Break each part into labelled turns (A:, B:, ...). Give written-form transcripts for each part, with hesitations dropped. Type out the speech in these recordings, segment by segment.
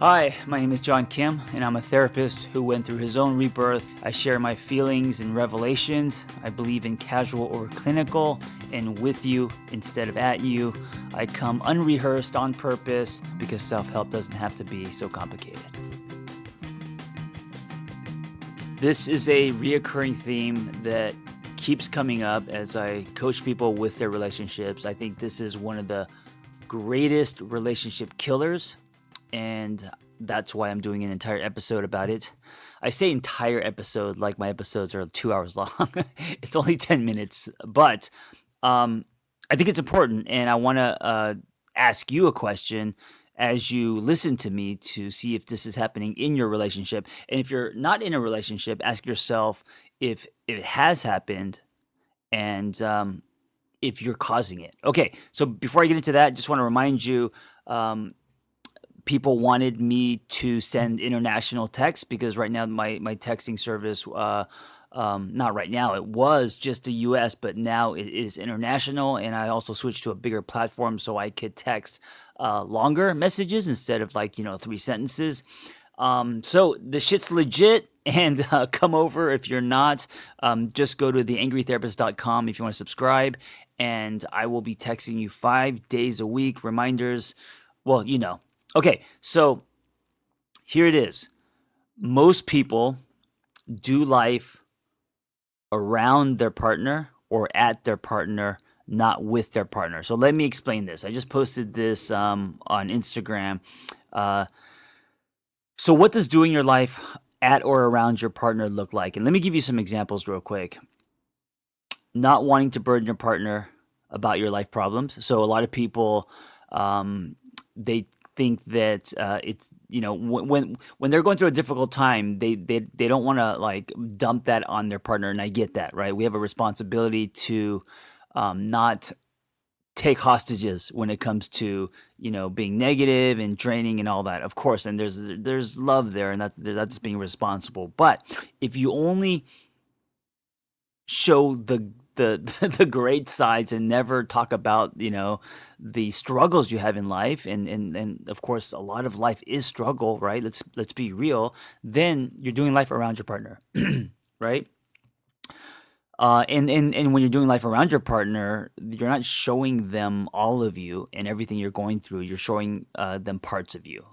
A: Hi, my name is John Kim, and I'm a therapist who went through his own rebirth. I share my feelings and revelations. I believe in casual over clinical and with you instead of at you. I come unrehearsed on purpose because self help doesn't have to be so complicated. This is a reoccurring theme that keeps coming up as I coach people with their relationships. I think this is one of the greatest relationship killers, and that's why I'm doing an entire episode about it. I say entire episode like my episodes are 2 hours long. It's only 10 minutes, but um, I think it's important, and I want to ask you a question as you listen to me to see if this is happening in your relationship. And if you're not in a relationship, ask yourself if it has happened and if you're causing it. Okay, so before I get into that, just want to remind you. People wanted me to send international text because right now my texting service, not right now, it was just the US, but now it is international. And I also switched to a bigger platform so I could text longer messages instead of 3 sentences. So the shit's legit. And come over if you're not. Just go to theangrytherapist.com if you want to subscribe. And I will be texting you 5 days a week, reminders. Well, you know. Okay, so here it is. Most people do life around their partner or at their partner, not with their partner. So let me explain this. I just posted this on Instagram. So what does doing your life at or around your partner look like? And let me give you some examples real quick. Not wanting to burden your partner about your life problems. So a lot of people, they think that it's when they're going through a difficult time, they don't want to like dump that on their partner, and I get that, right? We have a responsibility to not take hostages when it comes to being negative and draining and all that, of course. And there's love there, and that's being responsible. But if you only show the the great sides and never talk about the struggles you have in life, and of course a lot of life is struggle, right? Let's be real. Then you're doing life around your partner, right? And when you're doing life around your partner, you're not showing them all of you and everything you're going through. You're showing them parts of you.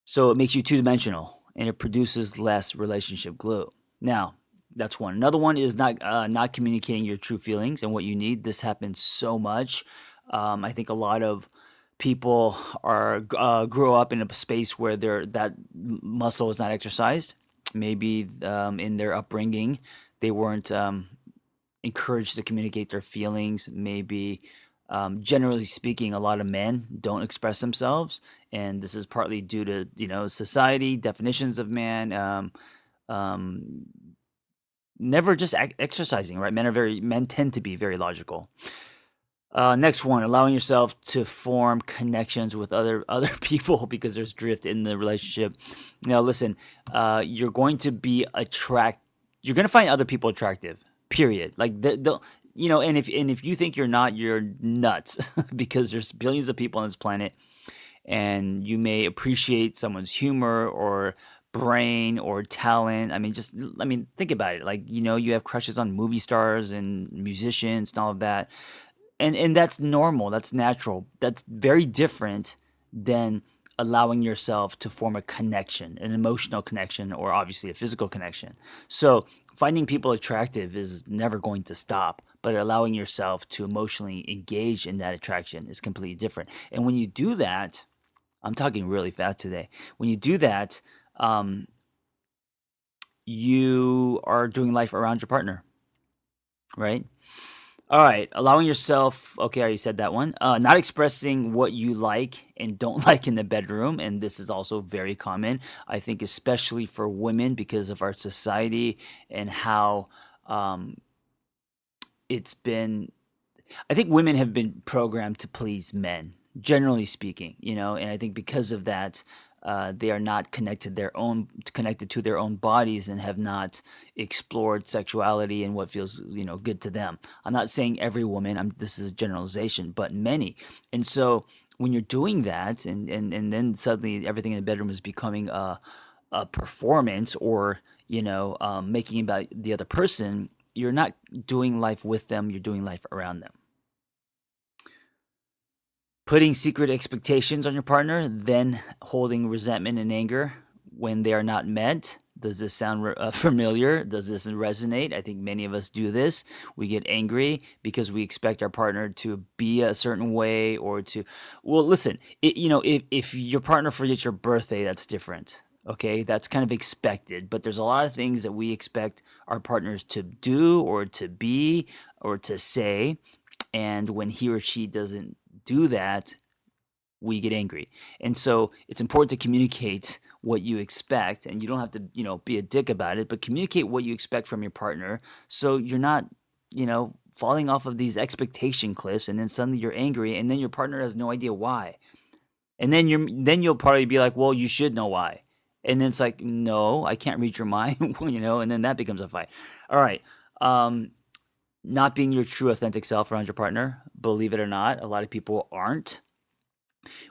A: So it makes you two-dimensional, and it produces less relationship glue. Now, that's one. Another one is not communicating your true feelings and what you need. This happens so much. I think a lot of people are grow up in a space where that muscle is not exercised. Maybe in their upbringing, they weren't encouraged to communicate their feelings. Maybe, generally speaking, a lot of men don't express themselves, and this is partly due to society definitions of man. Um, Never just exercising, right? Men tend to be very logical. Next one, allowing yourself to form connections with other people because there's drift in the relationship. Now, listen, you're going to be you're going to find other people attractive. Period. Like they'll, and if you think you're not, you're nuts because there's billions of people on this planet, and you may appreciate someone's humor or brain or talent. I mean, think about it. Like, you have crushes on movie stars and musicians and all of that. And that's normal. That's natural. That's very different than allowing yourself to form a connection, an emotional connection, or obviously a physical connection. So finding people attractive is never going to stop, but allowing yourself to emotionally engage in that attraction is completely different. And when you do that, I'm talking really fast today. When you do that, um, you are doing life around your partner, right? All right, allowing yourself. Okay, I already said that one. Not expressing what you like and don't like in the bedroom, and this is also very common. I think, especially for women, because of our society and how um, it's been. I think women have been programmed to please men, generally speaking, and I think because of that, they are not connected to their own bodies and have not explored sexuality and what feels, good to them. I'm not saying every woman. This is a generalization, but many. And so when you're doing that, and then suddenly everything in the bedroom is becoming a performance, or making about the other person, you're not doing life with them, you're doing life around them. Putting secret expectations on your partner, then holding resentment and anger when they are not met. Does this sound familiar? Does this resonate? I think many of us do this. We get angry because we expect our partner to be a certain way, or to, well, listen, if your partner forgets your birthday, that's different. Okay, that's kind of expected, but there's a lot of things that we expect our partners to do, or to be, or to say. And when he or she doesn't do that, we get angry. And so it's important to communicate what you expect, and you don't have to, be a dick about it, but communicate what you expect from your partner, so you're not, falling off of these expectation cliffs, and then suddenly you're angry, and then your partner has no idea why. And then you'll probably be like, "Well, you should know why." And then it's like, "No, I can't read your mind," and then that becomes a fight. All right. Not being your true authentic self around your partner, believe it or not, a lot of people aren't.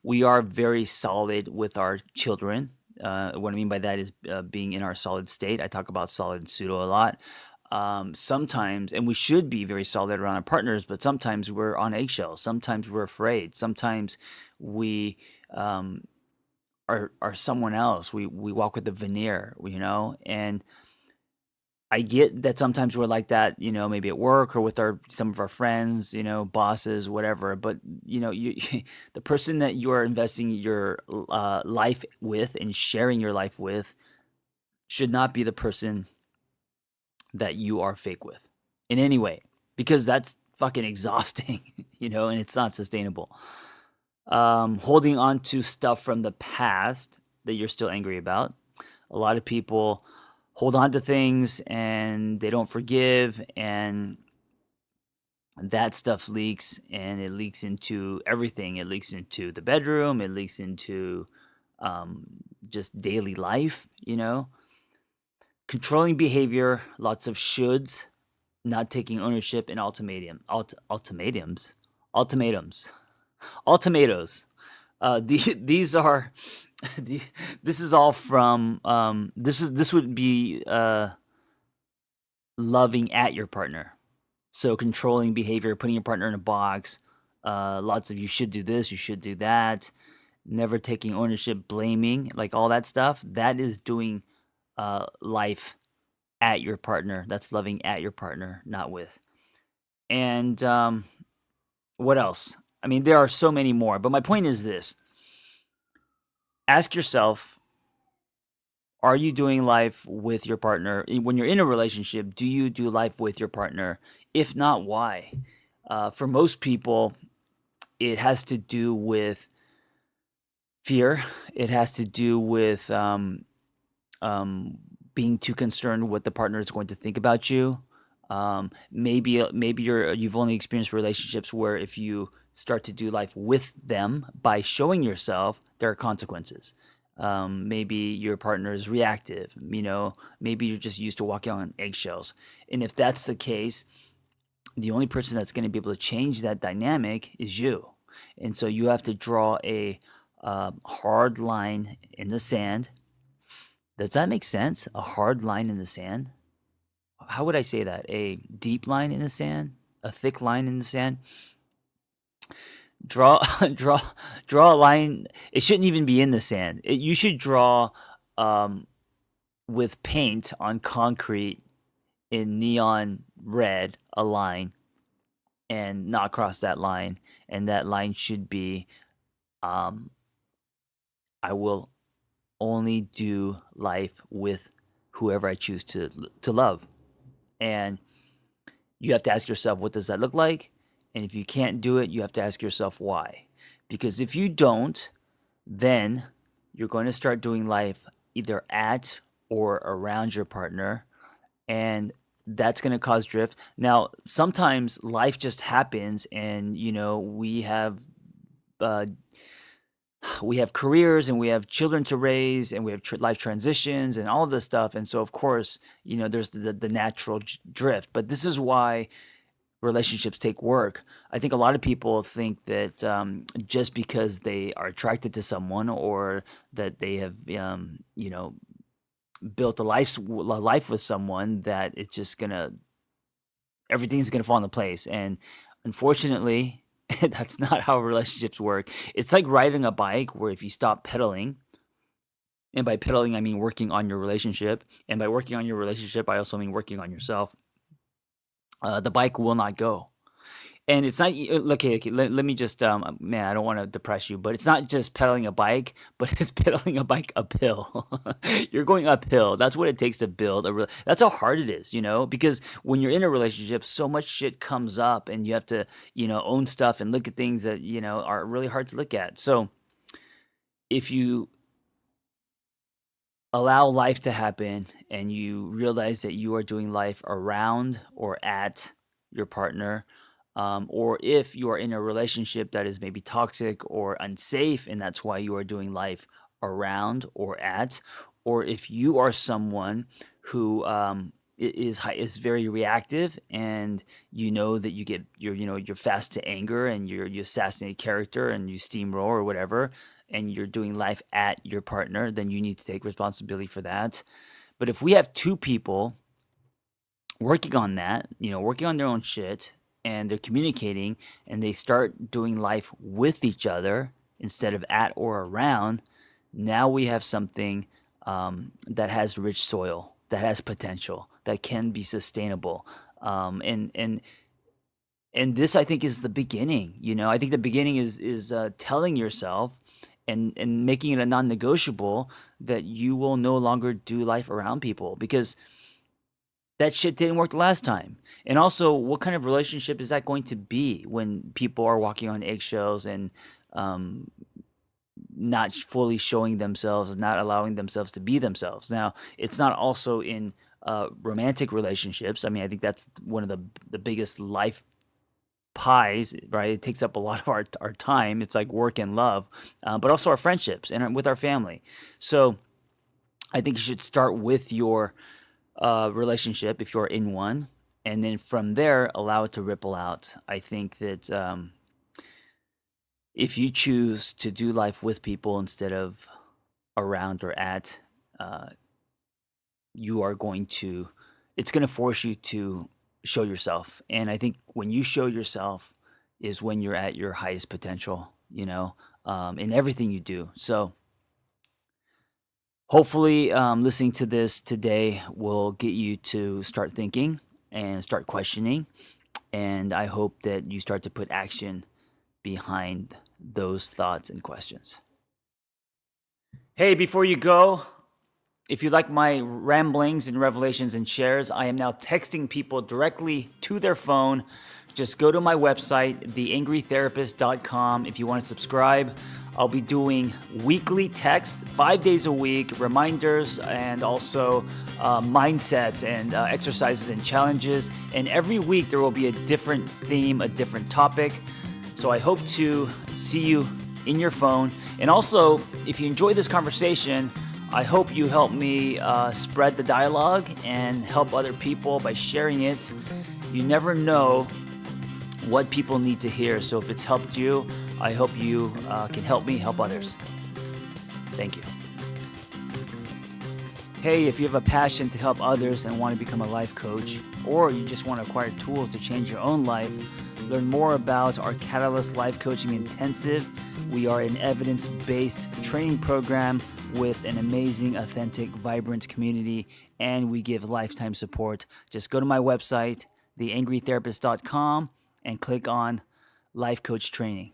A: We are very solid with our children. What I mean by that is being in our solid state. I talk about solid and pseudo a lot. Sometimes, and we should be very solid around our partners, but sometimes we're on eggshells. Sometimes we're afraid. Sometimes we are someone else. We walk with a veneer, and I get that sometimes we're like that, maybe at work or with some of our friends, bosses, whatever. But you, the person that you are investing your life with and sharing your life with should not be the person that you are fake with in any way, because that's fucking exhausting, and it's not sustainable. Holding on to stuff from the past that you're still angry about. A lot of people hold on to things and they don't forgive, and that stuff leaks, and it leaks into everything. It leaks into the bedroom, it leaks into just daily life, controlling behavior, lots of shoulds, not taking ownership, and ultimatums. Ultimatos. These are this is all from this would be loving at your partner. So controlling behavior, putting your partner in a box, lots of you should do this, you should do that, never taking ownership, blaming, like all that stuff. That is doing life at your partner. That's loving at your partner, not with. And what else? I mean, there are so many more, but my point is this. Ask yourself, are you doing life with your partner? When you're in a relationship, do you do life with your partner? If not, why? For most people, it has to do with fear. It has to do with being too concerned what the partner is going to think about you. Maybe you've only experienced relationships where if you start to do life with them by showing yourself, there are consequences. Maybe your partner is reactive. Maybe you're just used to walking on eggshells. And if that's the case, the only person that's going to be able to change that dynamic is you. And so you have to draw a hard line in the sand. Does that make sense? A hard line in the sand? How would I say that? A deep line in the sand? A thick line in the sand? Draw draw a line. It shouldn't even be in the sand. You should draw with paint on concrete in neon red a line, and not cross that line. And that line should be, I will only do life with whoever I choose to love. And you have to ask yourself, what does that look like? And if you can't do it, you have to ask yourself why. Because if you don't, then you're going to start doing life either at or around your partner, and that's going to cause drift. Now, sometimes life just happens, and we have careers, and we have children to raise, and we have life transitions and all of this stuff. And so, of course, there's the natural drift. But this is why relationships take work. I think a lot of people think that just because they are attracted to someone, or that they have, built a life with someone, that it's just gonna everything's gonna fall into place. And unfortunately, that's not how relationships work. It's like riding a bike, where if you stop pedaling, and by pedaling I mean working on your relationship, and by working on your relationship I also mean working on yourself, the bike will not go. And it's not okay. Let me just man, I don't want to depress you, but it's not just pedaling a bike, but it's pedaling a bike uphill. You're going uphill. That's what it takes to build that's how hard it is, because when you're in a relationship, so much shit comes up, and you have to, own stuff and look at things that, are really hard to look at. So if you allow life to happen, and you realize that you are doing life around or at your partner, or if you are in a relationship that is maybe toxic or unsafe, and that's why you are doing life around or at, or if you are someone who is very reactive, and you know that you're fast to anger, and you assassinate character, and you steamroll or whatever, and you're doing life at your partner, then you need to take responsibility for that. But if we have two people working on that, working on their own shit, and they're communicating, and they start doing life with each other instead of at or around, now we have something that has rich soil, that has potential, that can be sustainable. And this, I think, is the beginning. I think the beginning is telling yourself, and making it a non-negotiable, that you will no longer do life around people, because that shit didn't work the last time. And also, what kind of relationship is that going to be when people are walking on eggshells, and um, not fully showing themselves, not allowing themselves to be themselves? Now, it's not also in romantic relationships. I mean, I think that's one of the biggest life pies, right? It takes up a lot of our time. It's like work and love, but also our friendships and with our family. So I think you should start with your relationship, if you're in one, and then from there allow it to ripple out. I think that if you choose to do life with people instead of around or at, uh, you are going to it's going to force you to show yourself. And I think when you show yourself is when you're at your highest potential, in everything you do. So hopefully, listening to this today will get you to start thinking and start questioning. And I hope that you start to put action behind those thoughts and questions. Hey, before you go, if you like my ramblings and revelations and shares, I am now texting people directly to their phone. Just go to my website, theangrytherapist.com. If you want to subscribe, I'll be doing weekly text, 5 days a week, reminders, and also mindsets and exercises and challenges. And every week there will be a different theme, a different topic. So I hope to see you in your phone. And also, if you enjoy this conversation, I hope you help me spread the dialogue and help other people by sharing it. You never know what people need to hear. So if it's helped you, I hope you can help me help others. Thank you. Hey, if you have a passion to help others and want to become a life coach, or you just want to acquire tools to change your own life, learn more about our Catalyst Life Coaching Intensive. We are an evidence-based training program with an amazing, authentic, vibrant community, and we give lifetime support. Just go to my website, theangrytherapist.com, and click on Life Coach Training.